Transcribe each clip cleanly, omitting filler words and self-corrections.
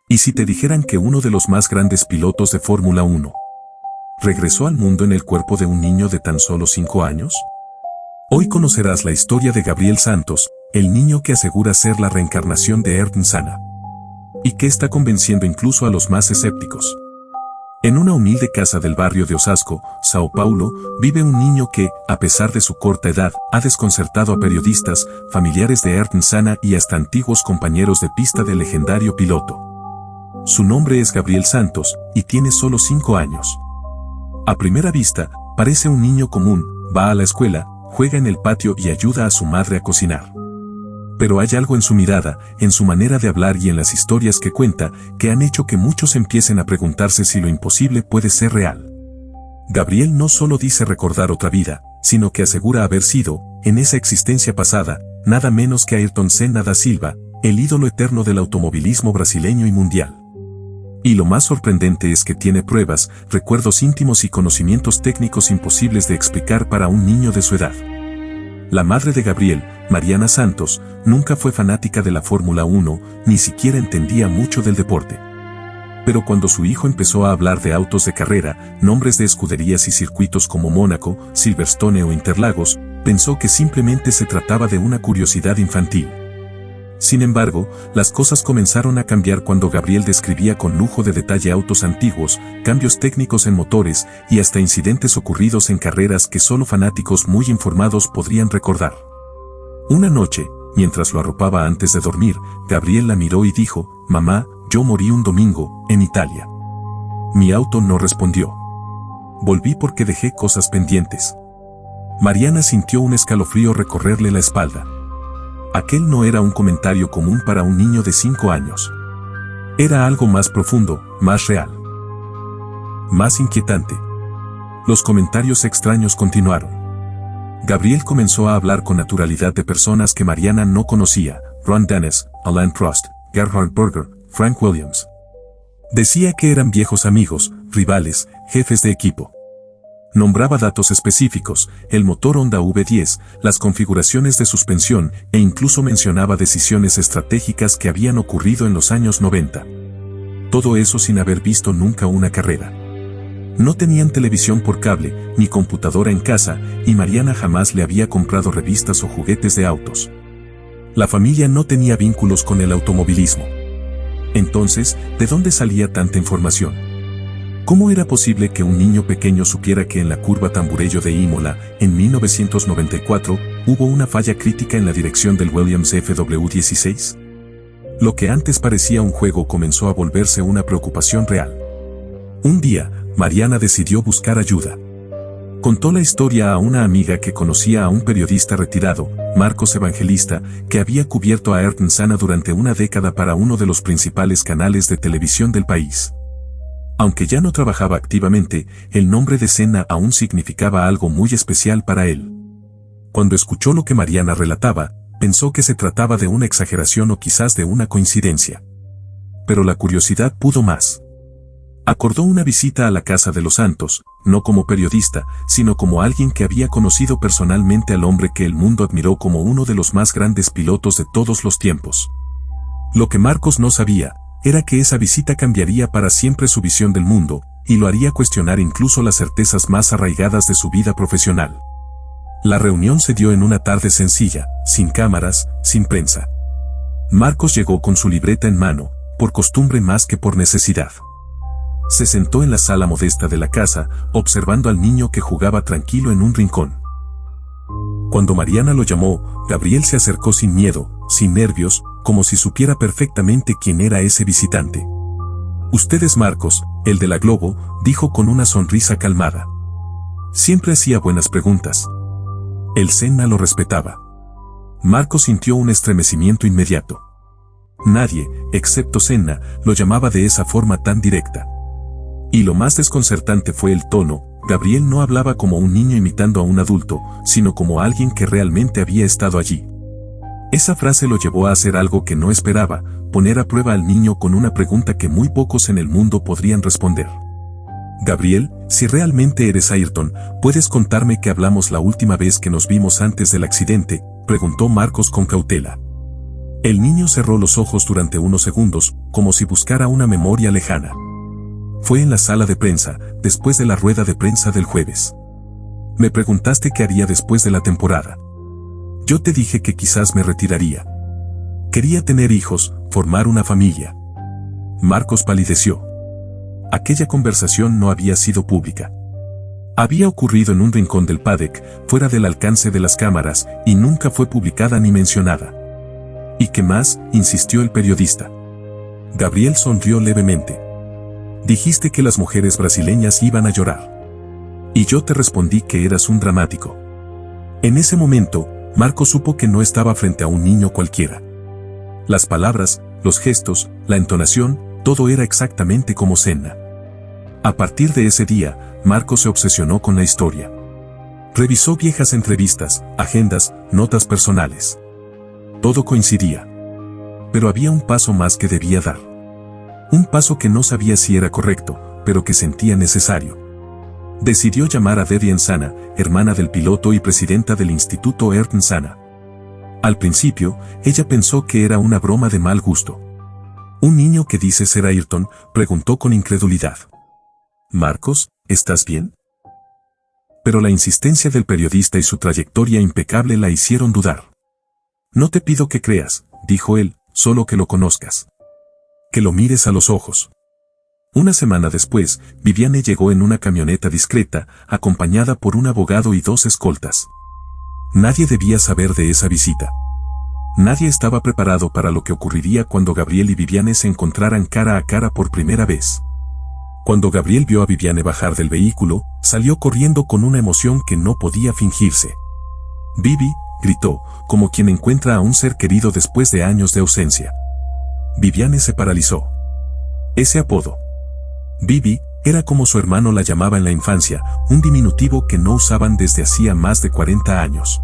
¿Y si te dijeran que uno de los más grandes pilotos de Fórmula 1 regresó al mundo en el cuerpo de un niño de tan solo 5 años? Hoy conocerás la historia de Gabriel Santos, el niño que asegura ser la reencarnación de Ayrton Senna, y que está convenciendo incluso a los más escépticos. En una humilde casa del barrio de Osasco, Sao Paulo, vive un niño que, a pesar de su corta edad, ha desconcertado a periodistas, familiares de Ayrton Senna y hasta antiguos compañeros de pista del legendario piloto. Su nombre es Gabriel Santos, y tiene solo 5 años. A primera vista, parece un niño común, va a la escuela, juega en el patio y ayuda a su madre a cocinar. Pero hay algo en su mirada, en su manera de hablar y en las historias que cuenta, que han hecho que muchos empiecen a preguntarse si lo imposible puede ser real. Gabriel no solo dice recordar otra vida, sino que asegura haber sido, en esa existencia pasada, nada menos que Ayrton Senna da Silva, el ídolo eterno del automovilismo brasileño y mundial. Y lo más sorprendente es que tiene pruebas, recuerdos íntimos y conocimientos técnicos imposibles de explicar para un niño de su edad. La madre de Gabriel, Mariana Santos, nunca fue fanática de la Fórmula 1, ni siquiera entendía mucho del deporte. Pero cuando su hijo empezó a hablar de autos de carrera, nombres de escuderías y circuitos como Mónaco, Silverstone o Interlagos, pensó que simplemente se trataba de una curiosidad infantil. Sin embargo, las cosas comenzaron a cambiar cuando Gabriel describía con lujo de detalle autos antiguos, cambios técnicos en motores y hasta incidentes ocurridos en carreras que solo fanáticos muy informados podrían recordar. Una noche, mientras lo arropaba antes de dormir, Gabriel la miró y dijo: «Mamá, yo morí un domingo, en Italia». Mi auto no respondió. Volví porque dejé cosas pendientes. Mariana sintió un escalofrío recorrerle la espalda. Aquel no era un comentario común para un niño de 5 años. Era algo más profundo, más real, más inquietante. Los comentarios extraños continuaron. Gabriel comenzó a hablar con naturalidad de personas que Mariana no conocía: Ron Dennis, Alain Prost, Gerhard Berger, Frank Williams. Decía que eran viejos amigos, rivales, jefes de equipo. Nombraba datos específicos, el motor Honda V10, las configuraciones de suspensión e incluso mencionaba decisiones estratégicas que habían ocurrido en los años 90. Todo eso sin haber visto nunca una carrera. No tenían televisión por cable, ni computadora en casa, y Mariana jamás le había comprado revistas o juguetes de autos. La familia no tenía vínculos con el automovilismo. Entonces, ¿de dónde salía tanta información? ¿Cómo era posible que un niño pequeño supiera que en la curva Tamburello de Imola, en 1994, hubo una falla crítica en la dirección del Williams FW16? Lo que antes parecía un juego comenzó a volverse una preocupación real. Un día, Mariana decidió buscar ayuda. Contó la historia a una amiga que conocía a un periodista retirado, Marcos Evangelista, que había cubierto a Ayrton Senna durante una década para uno de los principales canales de televisión del país. Aunque ya no trabajaba activamente, el nombre de Senna aún significaba algo muy especial para él. Cuando escuchó lo que Mariana relataba, pensó que se trataba de una exageración o quizás de una coincidencia. Pero la curiosidad pudo más. Acordó una visita a la casa de los Santos, no como periodista, sino como alguien que había conocido personalmente al hombre que el mundo admiró como uno de los más grandes pilotos de todos los tiempos. Lo que Marcos no sabía era que esa visita cambiaría para siempre su visión del mundo, y lo haría cuestionar incluso las certezas más arraigadas de su vida profesional. La reunión se dio en una tarde sencilla, sin cámaras, sin prensa. Marcos llegó con su libreta en mano, por costumbre más que por necesidad. Se sentó en la sala modesta de la casa, observando al niño que jugaba tranquilo en un rincón. Cuando Mariana lo llamó, Gabriel se acercó sin miedo, sin nervios, como si supiera perfectamente quién era ese visitante. «Usted es Marcos, el de la Globo», dijo con una sonrisa calmada. Siempre hacía buenas preguntas. El Senna lo respetaba. Marcos sintió un estremecimiento inmediato. Nadie, excepto Senna, lo llamaba de esa forma tan directa. Y lo más desconcertante fue el tono. Gabriel no hablaba como un niño imitando a un adulto, sino como alguien que realmente había estado allí. Esa frase lo llevó a hacer algo que no esperaba, poner a prueba al niño con una pregunta que muy pocos en el mundo podrían responder. «Gabriel, si realmente eres Ayrton, ¿puedes contarme qué hablamos la última vez que nos vimos antes del accidente?», preguntó Marcos con cautela. El niño cerró los ojos durante unos segundos, como si buscara una memoria lejana. Fue en la sala de prensa, después de la rueda de prensa del jueves. Me preguntaste qué haría después de la temporada. Yo te dije que quizás me retiraría. Quería tener hijos, formar una familia. Marcos palideció. Aquella conversación no había sido pública. Había ocurrido en un rincón del paddock, fuera del alcance de las cámaras, y nunca fue publicada ni mencionada. ¿Y qué más?, insistió el periodista. Gabriel sonrió levemente. Dijiste que las mujeres brasileñas iban a llorar. Y yo te respondí que eras un dramático. En ese momento, Marcos supo que no estaba frente a un niño cualquiera. Las palabras, los gestos, la entonación, todo era exactamente como Senna. A partir de ese día, Marcos se obsesionó con la historia. Revisó viejas entrevistas, agendas, notas personales. Todo coincidía. Pero había un paso más que debía dar. Un paso que no sabía si era correcto, pero que sentía necesario. Decidió llamar a Debbie Ensana, hermana del piloto y presidenta del Instituto Ayrton Senna. Al principio, ella pensó que era una broma de mal gusto. ¿Un niño que dice ser Ayrton?, preguntó con incredulidad. Marcos, ¿estás bien? Pero la insistencia del periodista y su trayectoria impecable la hicieron dudar. No te pido que creas, dijo él, solo que lo conozcas. Que lo mires a los ojos. Una semana después, Viviane llegó en una camioneta discreta, acompañada por un abogado y 2 escoltas. Nadie debía saber de esa visita. Nadie estaba preparado para lo que ocurriría cuando Gabriel y Viviane se encontraran cara a cara por primera vez. Cuando Gabriel vio a Viviane bajar del vehículo, salió corriendo con una emoción que no podía fingirse. «Vivi», gritó, como quien encuentra a un ser querido después de años de ausencia. Viviane se paralizó. Ese apodo, Vivi, era como su hermano la llamaba en la infancia, un diminutivo que no usaban desde hacía más de 40 años.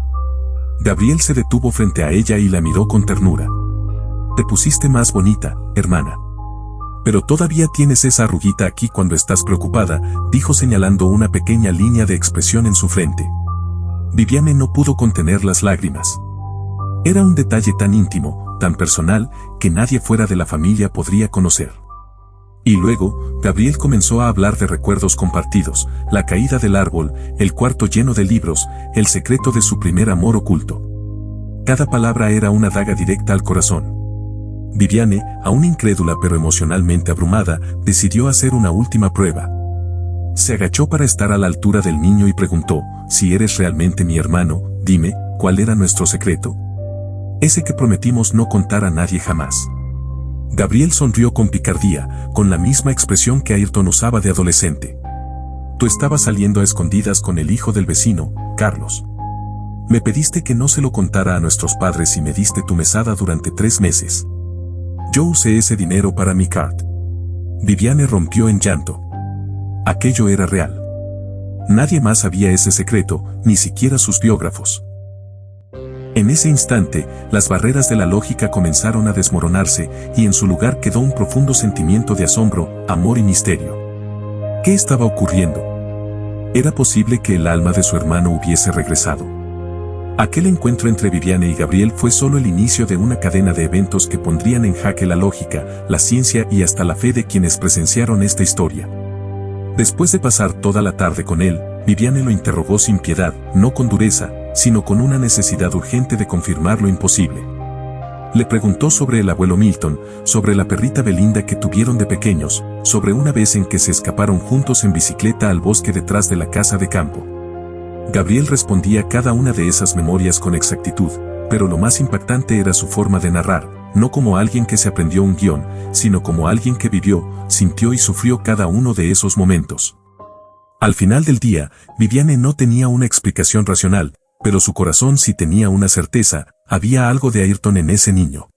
Gabriel se detuvo frente a ella y la miró con ternura. «Te pusiste más bonita, hermana. Pero todavía tienes esa arruguita aquí cuando estás preocupada», dijo señalando una pequeña línea de expresión en su frente. Viviane no pudo contener las lágrimas. Era un detalle tan íntimo, tan personal, que nadie fuera de la familia podría conocer. Y luego, Gabriel comenzó a hablar de recuerdos compartidos, la caída del árbol, el cuarto lleno de libros, el secreto de su primer amor oculto. Cada palabra era una daga directa al corazón. Viviane, aún incrédula pero emocionalmente abrumada, decidió hacer una última prueba. Se agachó para estar a la altura del niño y preguntó: «Si eres realmente mi hermano, dime, ¿cuál era nuestro secreto? Ese que prometimos no contar a nadie jamás». Gabriel sonrió con picardía, con la misma expresión que Ayrton usaba de adolescente. «Tú estabas saliendo a escondidas con el hijo del vecino, Carlos. Me pediste que no se lo contara a nuestros padres y me diste tu mesada durante 3 meses. Yo usé ese dinero para mi kart». Viviane rompió en llanto. Aquello era real. Nadie más sabía ese secreto, ni siquiera sus biógrafos. En ese instante, las barreras de la lógica comenzaron a desmoronarse, y en su lugar quedó un profundo sentimiento de asombro, amor y misterio. ¿Qué estaba ocurriendo? ¿Era posible que el alma de su hermano hubiese regresado? Aquel encuentro entre Viviane y Gabriel fue solo el inicio de una cadena de eventos que pondrían en jaque la lógica, la ciencia y hasta la fe de quienes presenciaron esta historia. Después de pasar toda la tarde con él, Viviane lo interrogó sin piedad, no con dureza, sino con una necesidad urgente de confirmar lo imposible. Le preguntó sobre el abuelo Milton, sobre la perrita Belinda que tuvieron de pequeños, sobre una vez en que se escaparon juntos en bicicleta al bosque detrás de la casa de campo. Gabriel respondía cada una de esas memorias con exactitud, pero lo más impactante era su forma de narrar, no como alguien que se aprendió un guión, sino como alguien que vivió, sintió y sufrió cada uno de esos momentos. Al final del día, Viviane no tenía una explicación racional, pero su corazón sí tenía una certeza: había algo de Ayrton en ese niño.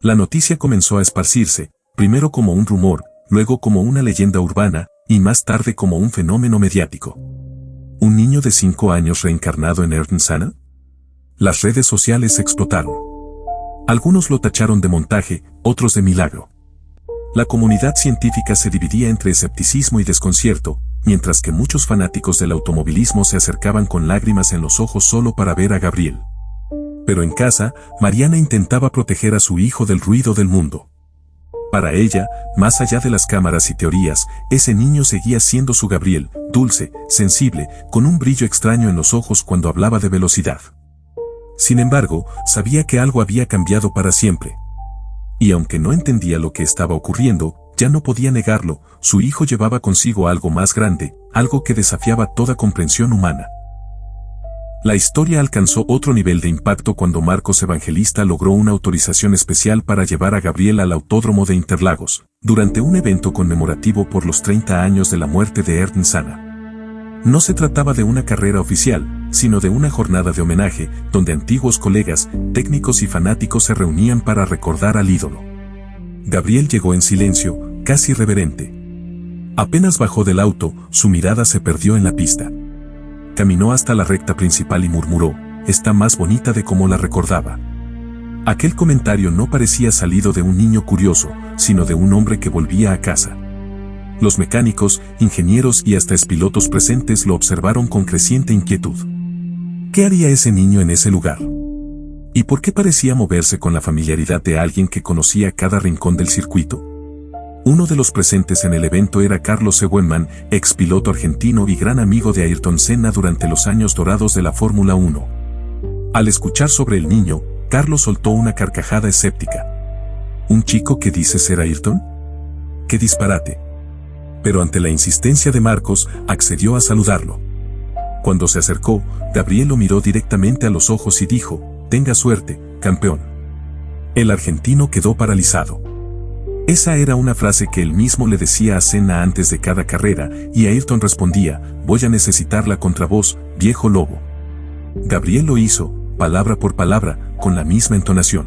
La noticia comenzó a esparcirse, primero como un rumor, luego como una leyenda urbana, y más tarde como un fenómeno mediático. ¿Un niño de 5 años reencarnado en Ayrton Senna? Las redes sociales explotaron. Algunos lo tacharon de montaje, otros de milagro. La comunidad científica se dividía entre escepticismo y desconcierto, mientras que muchos fanáticos del automovilismo se acercaban con lágrimas en los ojos solo para ver a Gabriel. Pero en casa, Mariana intentaba proteger a su hijo del ruido del mundo. Para ella, más allá de las cámaras y teorías, ese niño seguía siendo su Gabriel, dulce, sensible, con un brillo extraño en los ojos cuando hablaba de velocidad. Sin embargo, sabía que algo había cambiado para siempre. Y aunque no entendía lo que estaba ocurriendo, ya no podía negarlo, su hijo llevaba consigo algo más grande, algo que desafiaba toda comprensión humana. La historia alcanzó otro nivel de impacto cuando Marcos Evangelista logró una autorización especial para llevar a Gabriel al Autódromo de Interlagos, durante un evento conmemorativo por los 30 años de la muerte de Ayrton Senna. No se trataba de una carrera oficial, sino de una jornada de homenaje, donde antiguos colegas, técnicos y fanáticos se reunían para recordar al ídolo. Gabriel llegó en silencio, casi reverente. Apenas bajó del auto, su mirada se perdió en la pista. Caminó hasta la recta principal y murmuró, «Está más bonita de como la recordaba». Aquel comentario no parecía salido de un niño curioso, sino de un hombre que volvía a casa. Los mecánicos, ingenieros y hasta expilotos presentes lo observaron con creciente inquietud. ¿Qué haría ese niño en ese lugar? ¿Y por qué parecía moverse con la familiaridad de alguien que conocía cada rincón del circuito? Uno de los presentes en el evento era Carlos Seumann, expiloto argentino y gran amigo de Ayrton Senna durante los años dorados de la Fórmula 1. Al escuchar sobre el niño, Carlos soltó una carcajada escéptica. ¿Un chico que dice ser Ayrton? ¡Qué disparate! Pero ante la insistencia de Marcos, accedió a saludarlo. Cuando se acercó, Gabriel lo miró directamente a los ojos y dijo, «Tenga suerte, campeón». El argentino quedó paralizado. Esa era una frase que él mismo le decía a Senna antes de cada carrera, y Ayrton respondía, «Voy a necesitarla contra vos, viejo lobo». Gabriel lo hizo, palabra por palabra, con la misma entonación.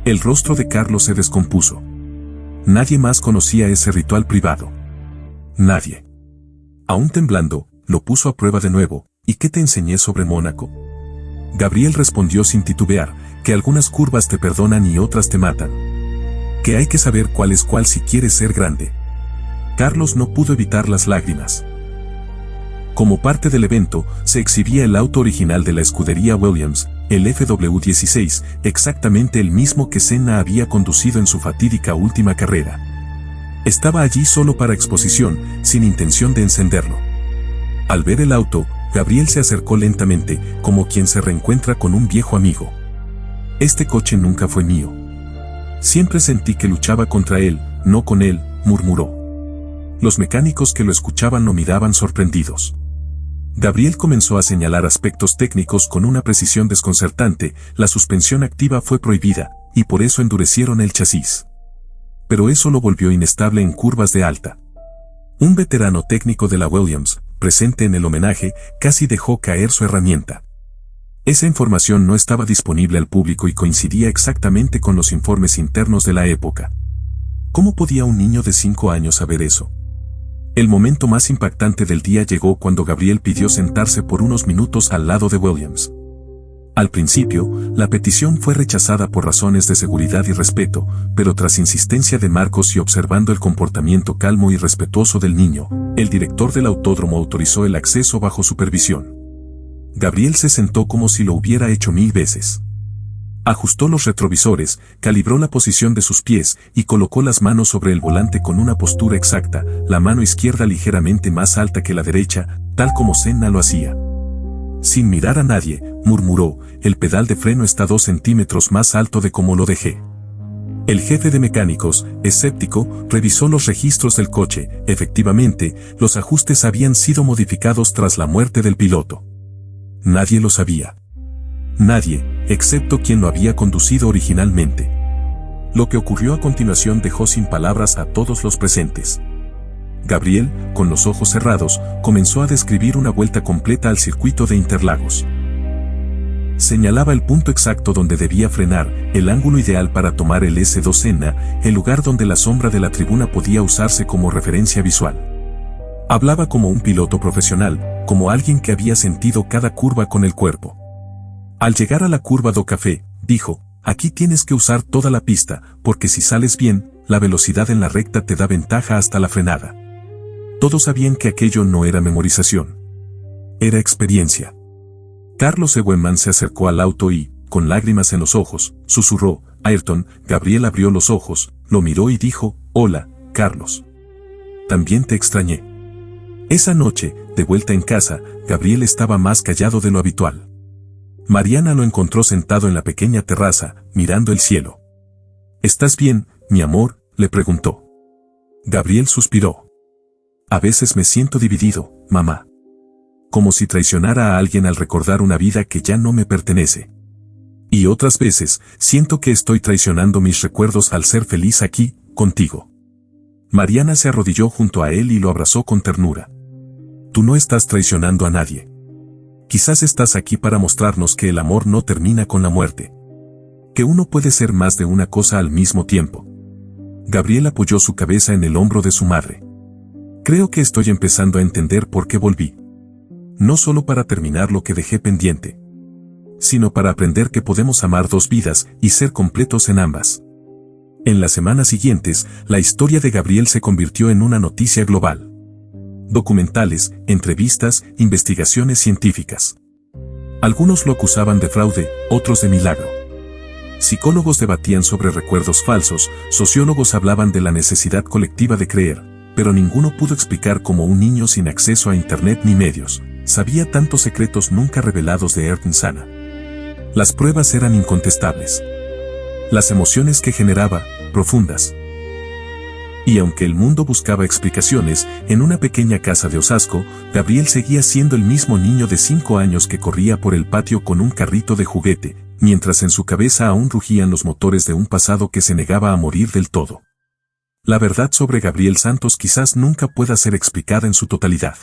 El rostro de Carlos se descompuso. Nadie más conocía ese ritual privado. Nadie. Aún temblando, lo puso a prueba de nuevo. ¿Y qué te enseñé sobre Mónaco? Gabriel respondió sin titubear, que algunas curvas te perdonan y otras te matan. Que hay que saber cuál es cuál si quieres ser grande. Carlos no pudo evitar las lágrimas. Como parte del evento, se exhibía el auto original de la escudería Williams, el FW16, exactamente el mismo que Senna había conducido en su fatídica última carrera. Estaba allí solo para exposición, sin intención de encenderlo. Al ver el auto, Gabriel se acercó lentamente, como quien se reencuentra con un viejo amigo. «Este coche nunca fue mío. Siempre sentí que luchaba contra él, no con él», murmuró. Los mecánicos que lo escuchaban lo miraban sorprendidos. Gabriel comenzó a señalar aspectos técnicos con una precisión desconcertante. La suspensión activa fue prohibida, y por eso endurecieron el chasis. Pero eso lo volvió inestable en curvas de alta. Un veterano técnico de la Williams, presente en el homenaje, casi dejó caer su herramienta. Esa información no estaba disponible al público y coincidía exactamente con los informes internos de la época. ¿Cómo podía un niño de 5 años saber eso? El momento más impactante del día llegó cuando Gabriel pidió sentarse por unos minutos al lado de Williams. Al principio, la petición fue rechazada por razones de seguridad y respeto, pero tras insistencia de Marcos y observando el comportamiento calmo y respetuoso del niño, el director del autódromo autorizó el acceso bajo supervisión. Gabriel se sentó como si lo hubiera hecho 1000 veces. Ajustó los retrovisores, calibró la posición de sus pies y colocó las manos sobre el volante con una postura exacta, la mano izquierda ligeramente más alta que la derecha, tal como Senna lo hacía. Sin mirar a nadie, murmuró, «El pedal de freno está 2 centímetros más alto de como lo dejé». El jefe de mecánicos, escéptico, revisó los registros del coche. Efectivamente, los ajustes habían sido modificados tras la muerte del piloto. Nadie lo sabía. Nadie, excepto quien lo había conducido originalmente. Lo que ocurrió a continuación dejó sin palabras a todos los presentes. Gabriel, con los ojos cerrados, comenzó a describir una vuelta completa al circuito de Interlagos. Señalaba el punto exacto donde debía frenar, el ángulo ideal para tomar el S2 Senna, el lugar donde la sombra de la tribuna podía usarse como referencia visual. Hablaba como un piloto profesional, como alguien que había sentido cada curva con el cuerpo. Al llegar a la curva do Café, dijo, «Aquí tienes que usar toda la pista, porque si sales bien, la velocidad en la recta te da ventaja hasta la frenada». Todos sabían que aquello no era memorización. Era experiencia. Carlos Seumann se acercó al auto y, con lágrimas en los ojos, susurró, Ayrton. Gabriel abrió los ojos, lo miró y dijo, hola, Carlos. También te extrañé. Esa noche, de vuelta en casa, Gabriel estaba más callado de lo habitual. Mariana lo encontró sentado en la pequeña terraza, mirando el cielo. ¿Estás bien, mi amor?, le preguntó. Gabriel suspiró. A veces me siento dividido, mamá. Como si traicionara a alguien al recordar una vida que ya no me pertenece. Y otras veces, siento que estoy traicionando mis recuerdos al ser feliz aquí, contigo. Mariana se arrodilló junto a él y lo abrazó con ternura. Tú no estás traicionando a nadie. Quizás estás aquí para mostrarnos que el amor no termina con la muerte. Que uno puede ser más de una cosa al mismo tiempo. Gabriel apoyó su cabeza en el hombro de su madre. Creo que estoy empezando a entender por qué volví. No solo para terminar lo que dejé pendiente, sino para aprender que podemos amar dos vidas y ser completos en ambas. En las semanas siguientes, la historia de Gabriel se convirtió en una noticia global. Documentales, entrevistas, investigaciones científicas. Algunos lo acusaban de fraude, otros de milagro. Psicólogos debatían sobre recuerdos falsos, sociólogos hablaban de la necesidad colectiva de creer, pero ninguno pudo explicar cómo un niño sin acceso a internet ni medios sabía tantos secretos nunca revelados de Ayrton Senna. Las pruebas eran incontestables. Las emociones que generaba, profundas. Y aunque el mundo buscaba explicaciones, en una pequeña casa de Osasco, Gabriel seguía siendo el mismo niño de 5 años que corría por el patio con un carrito de juguete, mientras en su cabeza aún rugían los motores de un pasado que se negaba a morir del todo. La verdad sobre Gabriel Santos quizás nunca pueda ser explicada en su totalidad.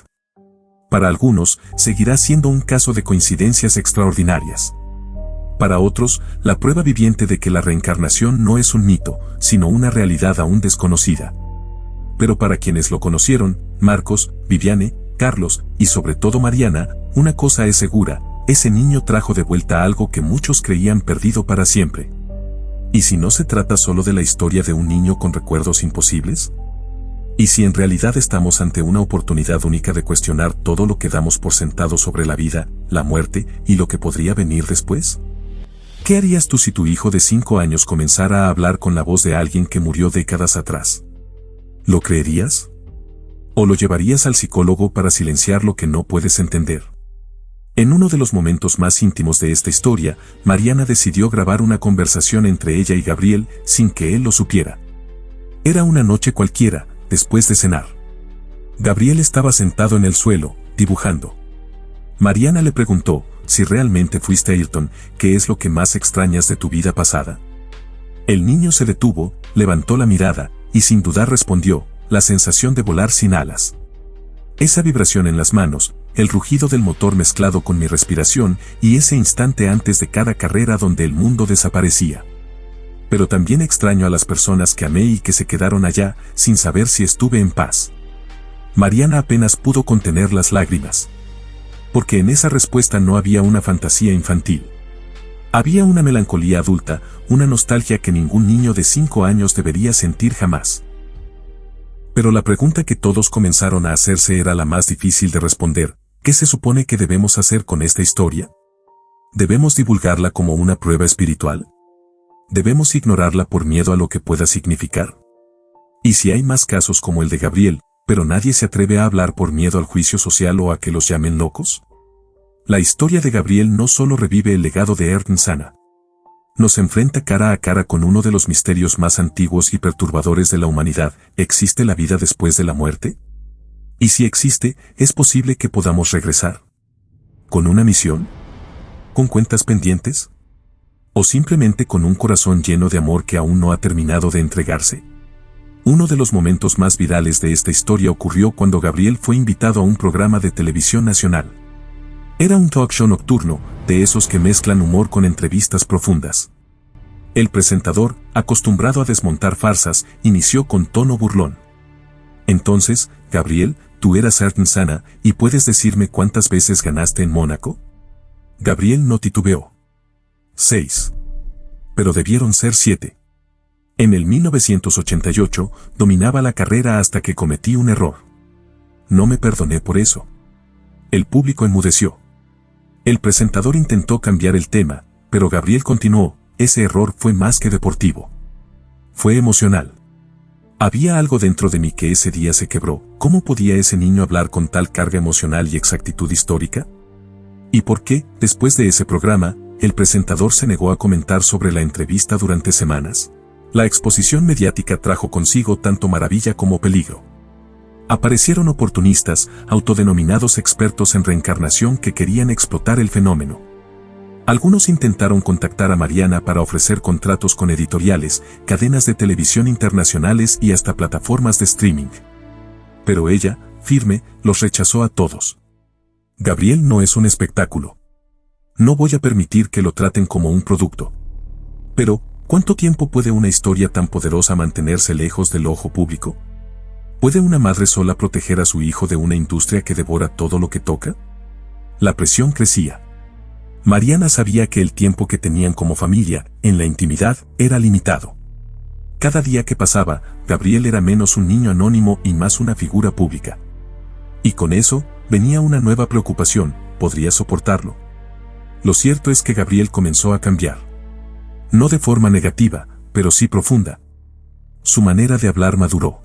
Para algunos, seguirá siendo un caso de coincidencias extraordinarias. Para otros, la prueba viviente de que la reencarnación no es un mito, sino una realidad aún desconocida. Pero para quienes lo conocieron, Marcos, Viviane, Carlos y sobre todo Mariana, una cosa es segura, ese niño trajo de vuelta algo que muchos creían perdido para siempre. ¿Y si no se trata solo de la historia de un niño con recuerdos imposibles? ¿Y si en realidad estamos ante una oportunidad única de cuestionar todo lo que damos por sentado sobre la vida, la muerte y lo que podría venir después? ¿Qué harías tú si tu hijo de 5 años comenzara a hablar con la voz de alguien que murió décadas atrás? ¿Lo creerías? ¿O lo llevarías al psicólogo para silenciar lo que no puedes entender? En uno de los momentos más íntimos de esta historia, Mariana decidió grabar una conversación entre ella y Gabriel sin que él lo supiera. Era una noche cualquiera, después de cenar. Gabriel estaba sentado en el suelo, dibujando. Mariana le preguntó, si realmente fuiste Ayrton, ¿qué es lo que más extrañas de tu vida pasada? El niño se detuvo, levantó la mirada, y sin dudar respondió, la sensación de volar sin alas. Esa vibración en las manos, el rugido del motor mezclado con mi respiración y ese instante antes de cada carrera donde el mundo desaparecía. Pero también extraño a las personas que amé y que se quedaron allá, sin saber si estuve en paz. Mariana apenas pudo contener las lágrimas. Porque en esa respuesta no había una fantasía infantil. Había una melancolía adulta, una nostalgia que ningún niño de 5 años debería sentir jamás. Pero la pregunta que todos comenzaron a hacerse era la más difícil de responder. ¿Qué se supone que debemos hacer con esta historia? ¿Debemos divulgarla como una prueba espiritual? ¿Debemos ignorarla por miedo a lo que pueda significar? ¿Y si hay más casos como el de Gabriel, pero nadie se atreve a hablar por miedo al juicio social o a que los llamen locos? La historia de Gabriel no solo revive el legado de Ayrton Senna. Nos enfrenta cara a cara con uno de los misterios más antiguos y perturbadores de la humanidad. ¿Existe la vida después de la muerte? Y si existe, ¿es posible que podamos regresar? ¿Con una misión? ¿Con cuentas pendientes? ¿O simplemente con un corazón lleno de amor que aún no ha terminado de entregarse? Uno de los momentos más virales de esta historia ocurrió cuando Gabriel fue invitado a un programa de televisión nacional. Era un talk show nocturno, de esos que mezclan humor con entrevistas profundas. El presentador, acostumbrado a desmontar farsas, inició con tono burlón. Entonces, Gabriel, tú eras Ayrton Senna, ¿y puedes decirme cuántas veces ganaste en Mónaco? Gabriel no titubeó. 6. Pero debieron ser 7. En el 1988, dominaba la carrera hasta que cometí un error. No me perdoné por eso. El público enmudeció. El presentador intentó cambiar el tema, Pero Gabriel continuó, ese error fue más que deportivo. Fue emocional. Había algo dentro de mí que ese día se quebró. ¿Cómo podía ese niño hablar con tal carga emocional y exactitud histórica? ¿Y por qué, después de ese programa, el presentador se negó a comentar sobre la entrevista durante semanas? La exposición mediática trajo consigo tanto maravilla como peligro. Aparecieron oportunistas, autodenominados expertos en reencarnación que querían explotar el fenómeno. Algunos intentaron contactar a Mariana para ofrecer contratos con editoriales, cadenas de televisión internacionales y hasta plataformas de streaming. Pero ella, firme, los rechazó a todos. Gabriel no es un espectáculo. No voy a permitir que lo traten como un producto. Pero, ¿cuánto tiempo puede una historia tan poderosa mantenerse lejos del ojo público? ¿Puede una madre sola proteger a su hijo de una industria que devora todo lo que toca? La presión crecía. Mariana sabía que el tiempo que tenían como familia, en la intimidad, era limitado. Cada día que pasaba, Gabriel era menos un niño anónimo y más una figura pública. Y con eso, venía una nueva preocupación, ¿podría soportarlo? Lo cierto es que Gabriel comenzó a cambiar. No de forma negativa, pero sí profunda. Su manera de hablar maduró.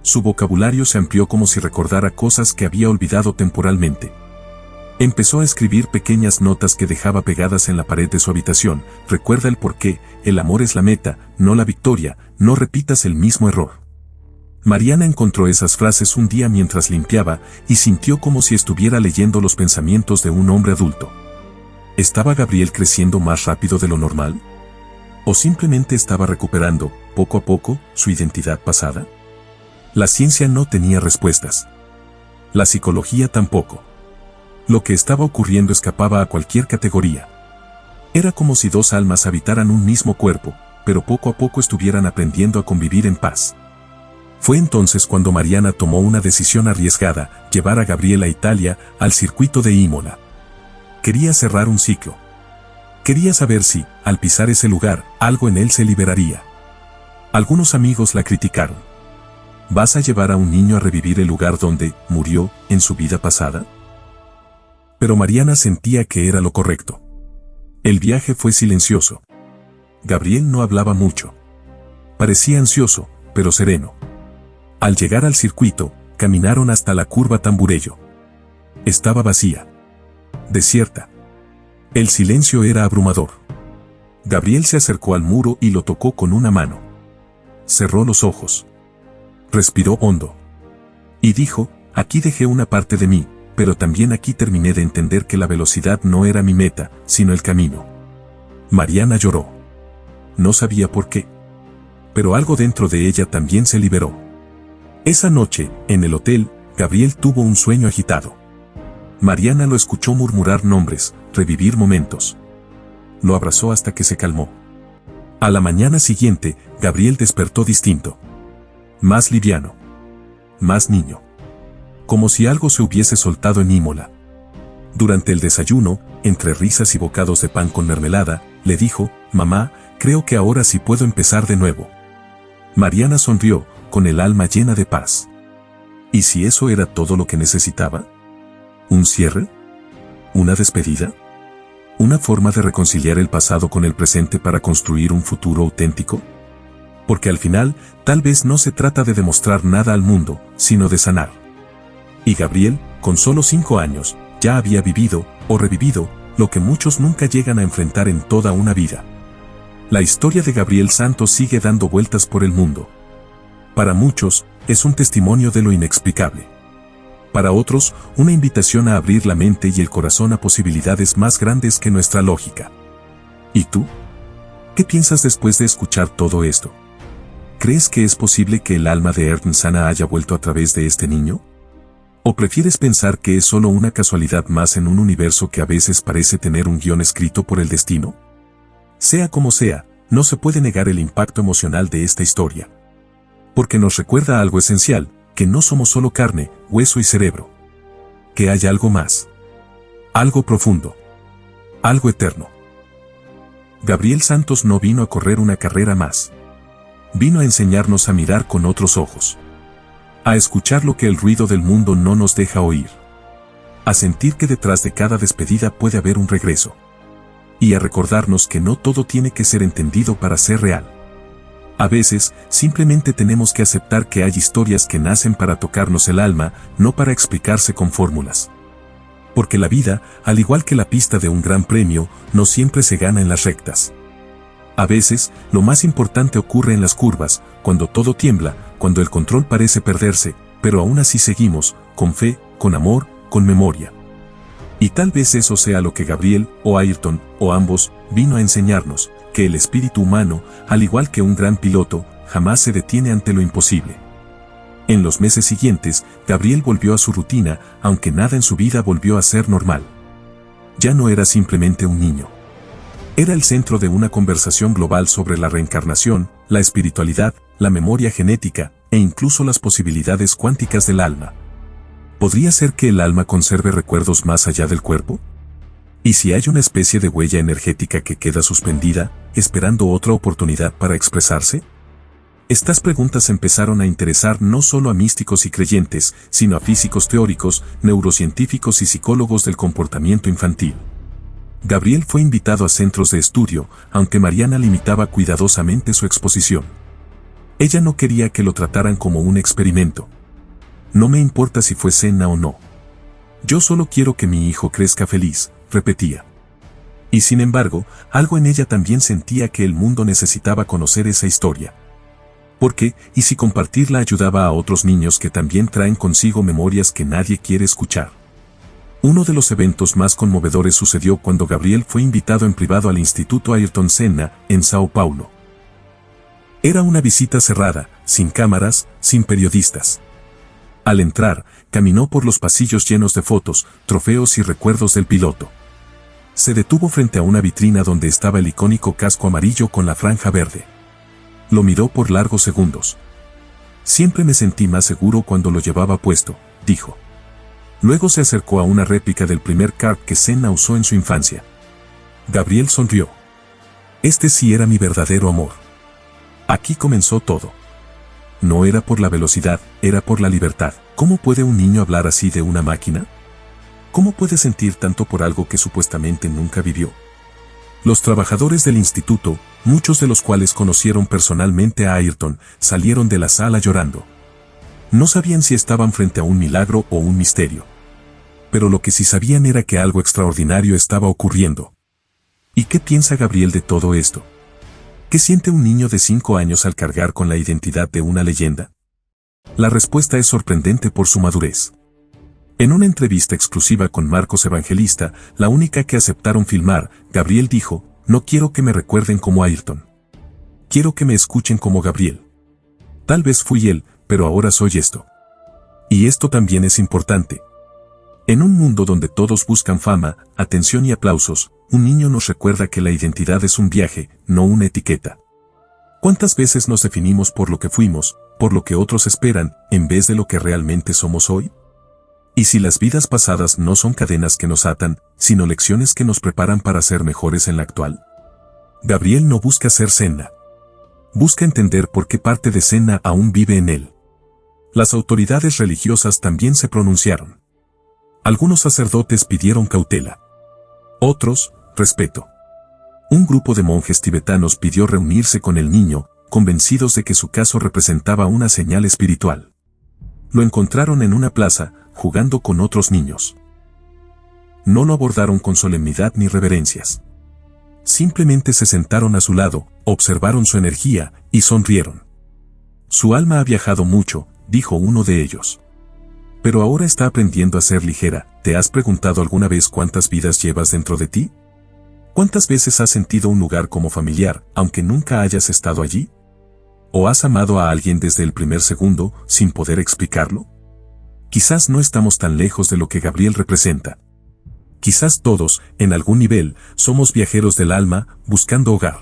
Su vocabulario se amplió como si recordara cosas que había olvidado temporalmente. Empezó a escribir pequeñas notas que dejaba pegadas en la pared de su habitación. Recuerda el porqué, el amor es la meta, no la victoria, no repitas el mismo error. Mariana encontró esas frases un día mientras limpiaba y sintió como si estuviera leyendo los pensamientos de un hombre adulto. ¿Estaba Gabriel creciendo más rápido de lo normal? ¿O simplemente estaba recuperando, poco a poco, su identidad pasada? La ciencia no tenía respuestas. La psicología tampoco. Lo que estaba ocurriendo escapaba a cualquier categoría. Era como si dos almas habitaran un mismo cuerpo, pero poco a poco estuvieran aprendiendo a convivir en paz. Fue entonces cuando Mariana tomó una decisión arriesgada, llevar a Gabriel a Italia, al circuito de Imola. Quería cerrar un ciclo. Quería saber si, al pisar ese lugar, algo en él se liberaría. Algunos amigos la criticaron. ¿Vas a llevar a un niño a revivir el lugar donde murió en su vida pasada? Pero Mariana sentía que era lo correcto. El viaje fue silencioso. Gabriel no hablaba mucho. Parecía ansioso, pero sereno. Al llegar al circuito, caminaron hasta la curva Tamburello. Estaba vacía. Desierta. El silencio era abrumador. Gabriel se acercó al muro y lo tocó con una mano. Cerró los ojos. Respiró hondo. Y dijo, aquí dejé una parte de mí, pero también aquí terminé de entender que la velocidad no era mi meta, sino el camino. Mariana lloró. No sabía por qué. Pero algo dentro de ella también se liberó. Esa noche, en el hotel, Gabriel tuvo un sueño agitado. Mariana lo escuchó murmurar nombres, revivir momentos. Lo abrazó hasta que se calmó. A la mañana siguiente, Gabriel despertó distinto. Más liviano. Más niño. Como si algo se hubiese soltado en Imola. Durante el desayuno, entre risas y bocados de pan con mermelada, le dijo, «Mamá, creo que ahora sí puedo empezar de nuevo». Mariana sonrió, con el alma llena de paz. ¿Y si eso era todo lo que necesitaba? ¿Un cierre? ¿Una despedida? ¿Una forma de reconciliar el pasado con el presente para construir un futuro auténtico? Porque al final, tal vez no se trata de demostrar nada al mundo, sino de sanar. Y Gabriel, con solo 5 años, ya había vivido, o revivido, lo que muchos nunca llegan a enfrentar en toda una vida. La historia de Gabriel Santos sigue dando vueltas por el mundo. Para muchos, es un testimonio de lo inexplicable. Para otros, una invitación a abrir la mente y el corazón a posibilidades más grandes que nuestra lógica. ¿Y tú? ¿Qué piensas después de escuchar todo esto? ¿Crees que es posible que el alma de Ayrton Senna haya vuelto a través de este niño? ¿O prefieres pensar que es solo una casualidad más en un universo que a veces parece tener un guión escrito por el destino? Sea como sea, no se puede negar el impacto emocional de esta historia. Porque nos recuerda algo esencial, que no somos solo carne, hueso y cerebro. Que hay algo más. Algo profundo. Algo eterno. Gabriel Santos no vino a correr una carrera más. Vino a enseñarnos a mirar con otros ojos. A escuchar lo que el ruido del mundo no nos deja oír. A sentir que detrás de cada despedida puede haber un regreso. y a recordarnos que no todo tiene que ser entendido para ser real. A veces, simplemente tenemos que aceptar que hay historias que nacen para tocarnos el alma, no para explicarse con fórmulas. Porque la vida, al igual que la pista de un gran premio, no siempre se gana en las rectas. A veces, lo más importante ocurre en las curvas, cuando todo tiembla, cuando el control parece perderse, pero aún así seguimos, con fe, con amor, con memoria. Y tal vez eso sea lo que Gabriel, o Ayrton, o ambos, vino a enseñarnos, que el espíritu humano, al igual que un gran piloto, jamás se detiene ante lo imposible. En los meses siguientes, Gabriel volvió a su rutina, aunque nada en su vida volvió a ser normal. Ya no era simplemente un niño. Era el centro de una conversación global sobre la reencarnación, la espiritualidad, la memoria genética, e incluso las posibilidades cuánticas del alma. ¿Podría ser que el alma conserve recuerdos más allá del cuerpo? ¿Y si hay una especie de huella energética que queda suspendida, esperando otra oportunidad para expresarse? Estas preguntas empezaron a interesar no solo a místicos y creyentes, sino a físicos teóricos, neurocientíficos y psicólogos del comportamiento infantil. Gabriel fue invitado a centros de estudio, aunque Mariana limitaba cuidadosamente su exposición. Ella no quería que lo trataran como un experimento. No me importa si fue Senna o no. Yo solo quiero que mi hijo crezca feliz, repetía. Y sin embargo, algo en ella también sentía que el mundo necesitaba conocer esa historia. ¿Por qué? ¿Y si compartirla ayudaba a otros niños que también traen consigo memorias que nadie quiere escuchar? Uno de los eventos más conmovedores sucedió cuando Gabriel fue invitado en privado al Instituto Ayrton Senna, en Sao Paulo. Era una visita cerrada, sin cámaras, sin periodistas. Al entrar, caminó por los pasillos llenos de fotos, trofeos y recuerdos del piloto. Se detuvo frente a una vitrina donde estaba el icónico casco amarillo con la franja verde. Lo miró por largos segundos. Siempre me sentí más seguro cuando lo llevaba puesto, dijo. Luego se acercó a una réplica del primer kart que Senna usó en su infancia. Gabriel sonrió. Este sí era mi verdadero amor. Aquí comenzó todo. No era por la velocidad, era por la libertad. ¿Cómo puede un niño hablar así de una máquina? ¿Cómo puede sentir tanto por algo que supuestamente nunca vivió? Los trabajadores del instituto, muchos de los cuales conocieron personalmente a Ayrton, salieron de la sala llorando. No sabían si estaban frente a un milagro o un misterio. Pero lo que sí sabían era que algo extraordinario estaba ocurriendo. ¿Y qué piensa Gabriel de todo esto? ¿Qué siente un niño de 5 años al cargar con la identidad de una leyenda? La respuesta es sorprendente por su madurez. En una entrevista exclusiva con Marcos Evangelista, la única que aceptaron filmar, Gabriel dijo, no quiero que me recuerden como Ayrton. Quiero que me escuchen como Gabriel. Tal vez fui él, pero ahora soy esto. Y esto también es importante. En un mundo donde todos buscan fama, atención y aplausos, un niño nos recuerda que la identidad es un viaje, no una etiqueta. ¿Cuántas veces nos definimos por lo que fuimos, por lo que otros esperan, en vez de lo que realmente somos hoy? ¿Y si las vidas pasadas no son cadenas que nos atan, sino lecciones que nos preparan para ser mejores en la actual? Gabriel no busca ser Senna. Busca entender por qué parte de Senna aún vive en él. Las autoridades religiosas también se pronunciaron. Algunos sacerdotes pidieron cautela. Otros, respeto. Un grupo de monjes tibetanos pidió reunirse con el niño, convencidos de que su caso representaba una señal espiritual. Lo encontraron en una plaza, jugando con otros niños. No lo abordaron con solemnidad ni reverencias. Simplemente se sentaron a su lado, observaron su energía, y sonrieron. Su alma ha viajado mucho, dijo uno de ellos. Pero ahora está aprendiendo a ser ligera. ¿Te has preguntado alguna vez cuántas vidas llevas dentro de ti? ¿Cuántas veces has sentido un lugar como familiar, aunque nunca hayas estado allí? ¿O has amado a alguien desde el primer segundo, sin poder explicarlo? Quizás no estamos tan lejos de lo que Gabriel representa. Quizás todos, en algún nivel, somos viajeros del alma, buscando hogar.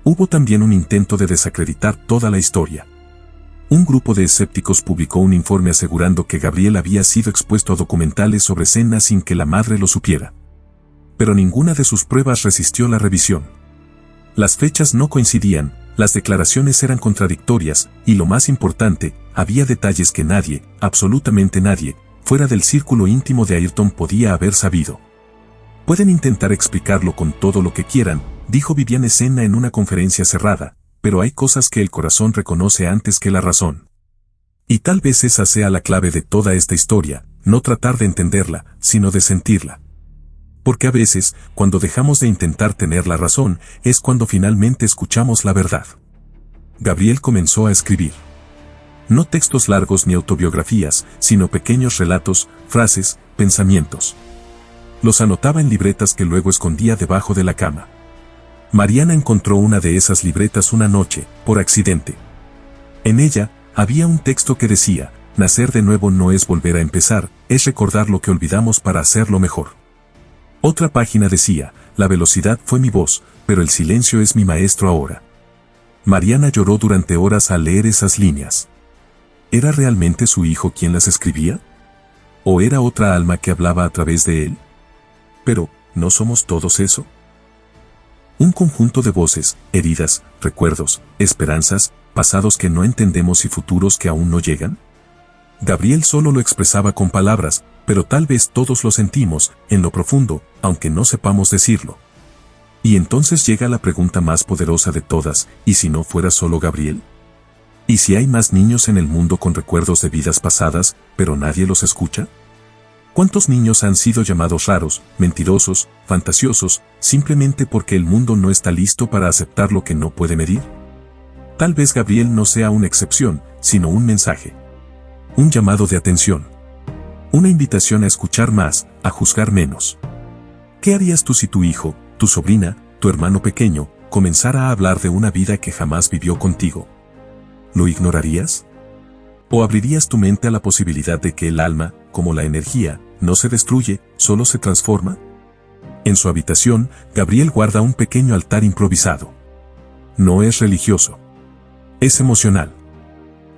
Hubo también un intento de desacreditar toda la historia. Un grupo de escépticos publicó un informe asegurando que Gabriel había sido expuesto a documentales sobre Senna sin que la madre lo supiera. Pero ninguna de sus pruebas resistió la revisión. Las fechas no coincidían, las declaraciones eran contradictorias, y lo más importante, había detalles que nadie, absolutamente nadie, fuera del círculo íntimo de Ayrton podía haber sabido. Pueden intentar explicarlo con todo lo que quieran, dijo Viviane Senna en una conferencia cerrada, pero hay cosas que el corazón reconoce antes que la razón. Y tal vez esa sea la clave de toda esta historia, no tratar de entenderla, sino de sentirla. Porque a veces, cuando dejamos de intentar tener la razón, es cuando finalmente escuchamos la verdad. Gabriel comenzó a escribir. No textos largos ni autobiografías, sino pequeños relatos, frases, pensamientos. Los anotaba en libretas que luego escondía debajo de la cama. Mariana encontró una de esas libretas una noche, por accidente. En ella, había un texto que decía, nacer de nuevo no es volver a empezar, es recordar lo que olvidamos para hacerlo mejor. Otra página decía, la velocidad fue mi voz, pero el silencio es mi maestro ahora. Mariana lloró durante horas al leer esas líneas. ¿Era realmente su hijo quien las escribía? ¿O era otra alma que hablaba a través de él? Pero, ¿no somos todos eso? Un conjunto de voces, heridas, recuerdos, esperanzas, pasados que no entendemos y futuros que aún no llegan. Gabriel solo lo expresaba con palabras, pero tal vez todos lo sentimos, en lo profundo, aunque no sepamos decirlo. Y entonces llega la pregunta más poderosa de todas, ¿y si no fuera solo Gabriel? ¿Y si hay más niños en el mundo con recuerdos de vidas pasadas, pero nadie los escucha? ¿Cuántos niños han sido llamados raros, mentirosos, fantasiosos, simplemente porque el mundo no está listo para aceptar lo que no puede medir? Tal vez Gabriel no sea una excepción, sino un mensaje. Un llamado de atención. Una invitación a escuchar más, a juzgar menos. ¿Qué harías tú si tu hijo, tu sobrina, tu hermano pequeño, comenzara a hablar de una vida que jamás vivió contigo? ¿Lo ignorarías? ¿O abrirías tu mente a la posibilidad de que el alma, como la energía, no se destruye, solo se transforma? En su habitación, Gabriel guarda un pequeño altar improvisado. No es religioso. Es emocional.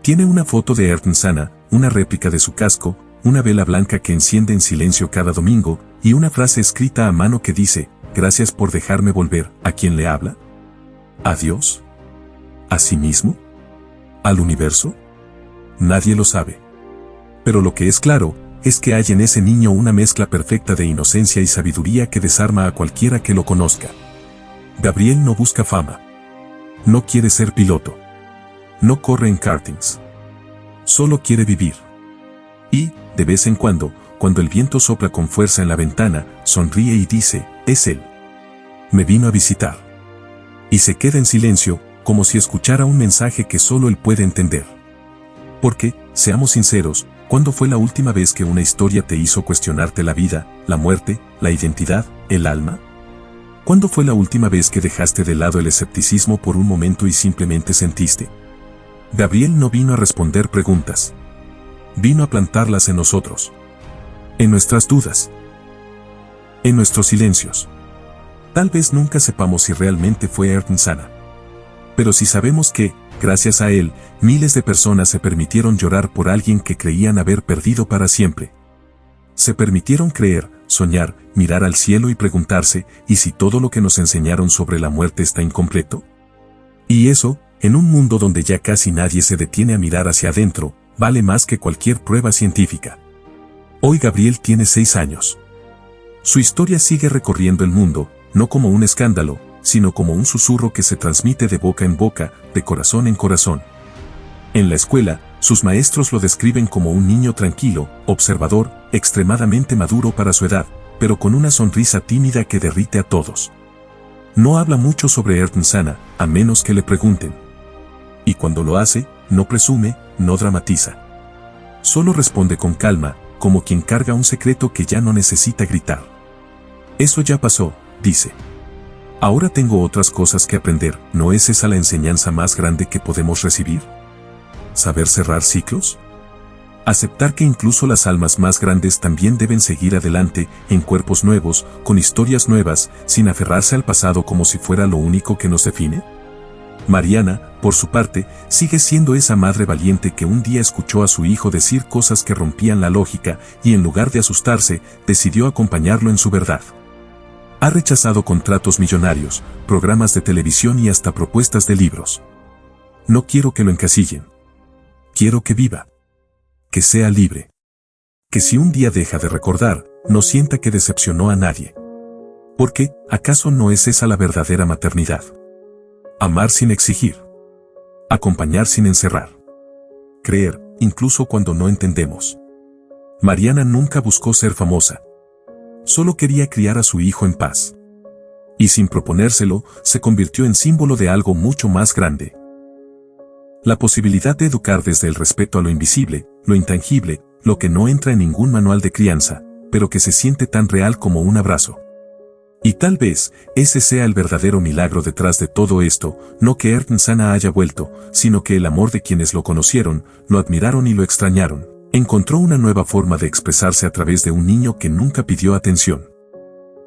Tiene una foto de Ayrton Senna, una réplica de su casco, una vela blanca que enciende en silencio cada domingo, y una frase escrita a mano que dice, gracias por dejarme volver. ¿A quién le habla? ¿A Dios? ¿A sí mismo? ¿Al universo? Nadie lo sabe. Pero lo que es claro, es que hay en ese niño una mezcla perfecta de inocencia y sabiduría que desarma a cualquiera que lo conozca. Gabriel no busca fama. No quiere ser piloto. No corre en kartings. Solo quiere vivir. Y, de vez en cuando el viento sopla con fuerza en la ventana, sonríe y dice, es él. Me vino a visitar. Y se queda en silencio, como si escuchara un mensaje que solo él puede entender. Porque, seamos sinceros, ¿cuándo fue la última vez que una historia te hizo cuestionarte la vida, la muerte, la identidad, el alma? ¿Cuándo fue la última vez que dejaste de lado el escepticismo por un momento y simplemente sentiste? Gabriel no vino a responder preguntas. Vino a plantarlas en nosotros. En nuestras dudas. En nuestros silencios. Tal vez nunca sepamos si realmente fue Ayrton Senna. Pero si sabemos que, gracias a él, miles de personas se permitieron llorar por alguien que creían haber perdido para siempre. Se permitieron creer, soñar, mirar al cielo y preguntarse, ¿y si todo lo que nos enseñaron sobre la muerte está incompleto? Y eso, en un mundo donde ya casi nadie se detiene a mirar hacia adentro, vale más que cualquier prueba científica. Hoy Gabriel tiene 6 años. Su historia sigue recorriendo el mundo, no como un escándalo, sino como un susurro que se transmite de boca en boca, de corazón en corazón. En la escuela, sus maestros lo describen como un niño tranquilo, observador, extremadamente maduro para su edad, pero con una sonrisa tímida que derrite a todos. No habla mucho sobre Ayrton Senna, a menos que le pregunten. Y cuando lo hace, no presume, no dramatiza. Solo responde con calma, como quien carga un secreto que ya no necesita gritar. Eso ya pasó, dice. Ahora tengo otras cosas que aprender. ¿No es esa la enseñanza más grande que podemos recibir? ¿Saber cerrar ciclos? Aceptar que incluso las almas más grandes también deben seguir adelante, en cuerpos nuevos, con historias nuevas, sin aferrarse al pasado como si fuera lo único que nos define. Mariana, por su parte, sigue siendo esa madre valiente que un día escuchó a su hijo decir cosas que rompían la lógica y en lugar de asustarse, decidió acompañarlo en su verdad. Ha rechazado contratos millonarios, programas de televisión y hasta propuestas de libros. No quiero que lo encasillen. Quiero que viva. Que sea libre. Que si un día deja de recordar, no sienta que decepcionó a nadie. Porque, ¿acaso no es esa la verdadera maternidad? Amar sin exigir. Acompañar sin encerrar. Creer, incluso cuando no entendemos. Mariana nunca buscó ser famosa. Solo quería criar a su hijo en paz. Y sin proponérselo, se convirtió en símbolo de algo mucho más grande. La posibilidad de educar desde el respeto a lo invisible, lo intangible, lo que no entra en ningún manual de crianza, pero que se siente tan real como un abrazo. Y tal vez, ese sea el verdadero milagro detrás de todo esto, no que Ayrton Senna haya vuelto, sino que el amor de quienes lo conocieron, lo admiraron y lo extrañaron, encontró una nueva forma de expresarse a través de un niño que nunca pidió atención.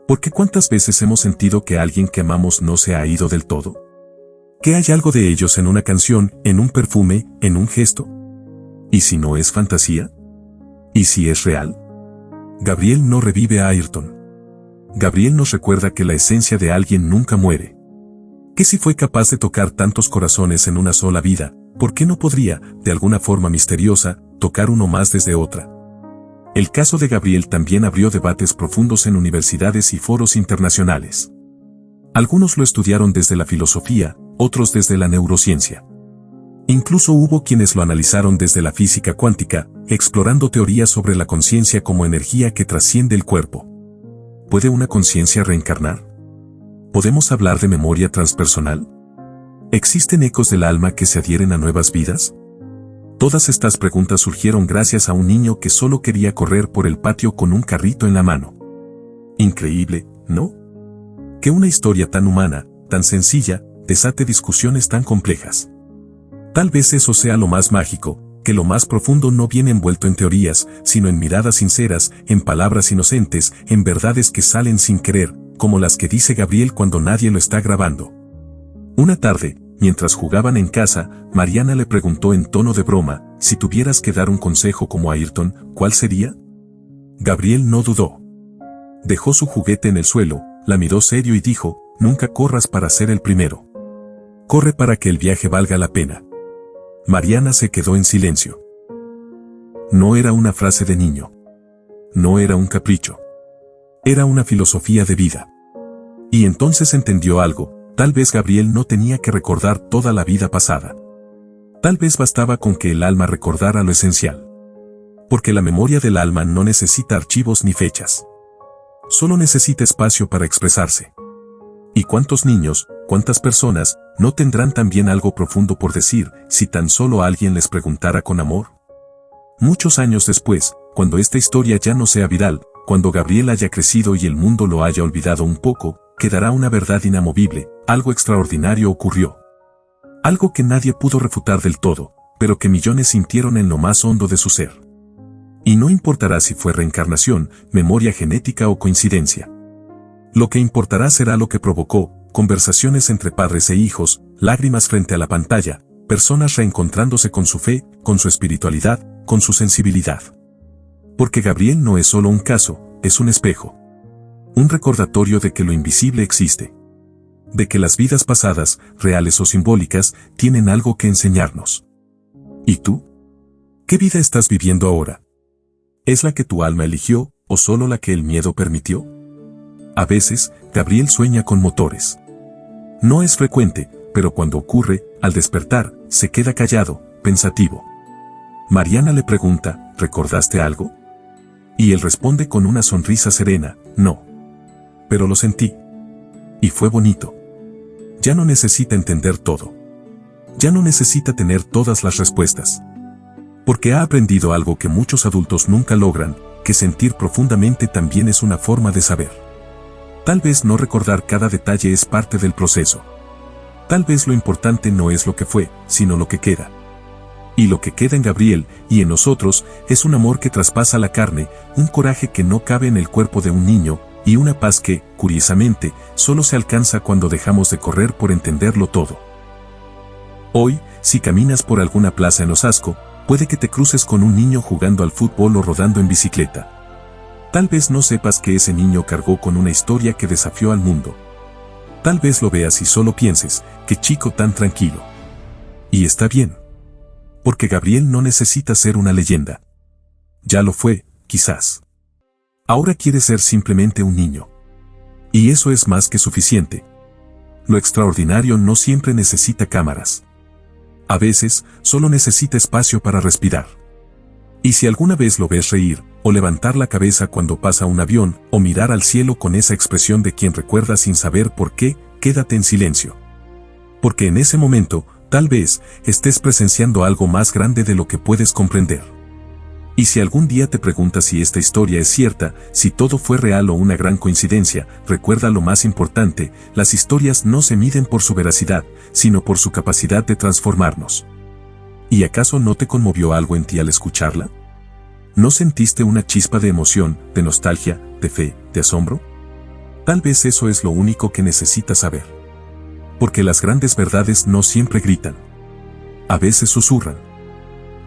Porque ¿cuántas veces hemos sentido que alguien que amamos no se ha ido del todo? ¿Que hay algo de ellos en una canción, en un perfume, en un gesto? ¿Y si no es fantasía? ¿Y si es real? Gabriel no revive a Ayrton. Gabriel nos recuerda que la esencia de alguien nunca muere. Que si fue capaz de tocar tantos corazones en una sola vida, ¿por qué no podría, de alguna forma misteriosa, tocar uno más desde otra? El caso de Gabriel también abrió debates profundos en universidades y foros internacionales. Algunos lo estudiaron desde la filosofía, otros desde la neurociencia. Incluso hubo quienes lo analizaron desde la física cuántica, explorando teorías sobre la conciencia como energía que trasciende el cuerpo. ¿Puede una conciencia reencarnar? ¿Podemos hablar de memoria transpersonal? ¿Existen ecos del alma que se adhieren a nuevas vidas? Todas estas preguntas surgieron gracias a un niño que solo quería correr por el patio con un carrito en la mano. Increíble, ¿no? Que una historia tan humana, tan sencilla, desate discusiones tan complejas. Tal vez eso sea lo más mágico, que lo más profundo no viene envuelto en teorías, sino en miradas sinceras, en palabras inocentes, en verdades que salen sin querer, como las que dice Gabriel cuando nadie lo está grabando. Una tarde, mientras jugaban en casa, Mariana le preguntó en tono de broma, si tuvieras que dar un consejo como Ayrton, ¿cuál sería? Gabriel no dudó. Dejó su juguete en el suelo, la miró serio y dijo, nunca corras para ser el primero. Corre para que el viaje valga la pena. Mariana se quedó en silencio. No era una frase de niño. No era un capricho. Era una filosofía de vida. Y entonces entendió algo, tal vez Gabriel no tenía que recordar toda la vida pasada. Tal vez bastaba con que el alma recordara lo esencial. Porque la memoria del alma no necesita archivos ni fechas. Solo necesita espacio para expresarse. ¿Y cuántos niños, cuántas personas, no tendrán también algo profundo por decir, si tan solo alguien les preguntara con amor? Muchos años después, cuando esta historia ya no sea viral, cuando Gabriel haya crecido y el mundo lo haya olvidado un poco, quedará una verdad inamovible, algo extraordinario ocurrió. Algo que nadie pudo refutar del todo, pero que millones sintieron en lo más hondo de su ser. Y no importará si fue reencarnación, memoria genética o coincidencia. Lo que importará será lo que provocó, conversaciones entre padres e hijos, lágrimas frente a la pantalla, personas reencontrándose con su fe, con su espiritualidad, con su sensibilidad. Porque Gabriel no es solo un caso, es un espejo. Un recordatorio de que lo invisible existe. De que las vidas pasadas, reales o simbólicas, tienen algo que enseñarnos. ¿Y tú? ¿Qué vida estás viviendo ahora? ¿Es la que tu alma eligió, o solo la que el miedo permitió? A veces, Gabriel sueña con motores. No es frecuente, pero cuando ocurre, al despertar, se queda callado, pensativo. Mariana le pregunta, ¿recordaste algo? Y él responde con una sonrisa serena, no. Pero lo sentí. Y fue bonito. Ya no necesita entender todo. Ya no necesita tener todas las respuestas. Porque ha aprendido algo que muchos adultos nunca logran, que sentir profundamente también es una forma de saber. Tal vez no recordar cada detalle es parte del proceso. Tal vez lo importante no es lo que fue, sino lo que queda. Y lo que queda en Gabriel, y en nosotros, es un amor que traspasa la carne, un coraje que no cabe en el cuerpo de un niño, y una paz que, curiosamente, solo se alcanza cuando dejamos de correr por entenderlo todo. Hoy, si caminas por alguna plaza en Osasco, puede que te cruces con un niño jugando al fútbol o rodando en bicicleta. Tal vez no sepas que ese niño cargó con una historia que desafió al mundo. Tal vez lo veas y solo pienses, qué chico tan tranquilo. Y está bien. Porque Gabriel no necesita ser una leyenda. Ya lo fue, quizás. Ahora quiere ser simplemente un niño. Y eso es más que suficiente. Lo extraordinario no siempre necesita cámaras. A veces, solo necesita espacio para respirar. Y si alguna vez lo ves reír, o levantar la cabeza cuando pasa un avión, o mirar al cielo con esa expresión de quien recuerda sin saber por qué, quédate en silencio. Porque en ese momento, tal vez, estés presenciando algo más grande de lo que puedes comprender. Y si algún día te preguntas si esta historia es cierta, si todo fue real o una gran coincidencia, recuerda lo más importante: las historias no se miden por su veracidad, sino por su capacidad de transformarnos. ¿Y acaso no te conmovió algo en ti al escucharla? ¿No sentiste una chispa de emoción, de nostalgia, de fe, de asombro? Tal vez eso es lo único que necesitas saber. Porque las grandes verdades no siempre gritan. A veces susurran.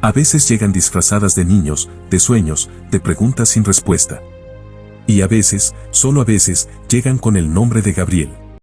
A veces llegan disfrazadas de niños, de sueños, de preguntas sin respuesta. Y a veces, solo a veces, llegan con el nombre de Gabriel.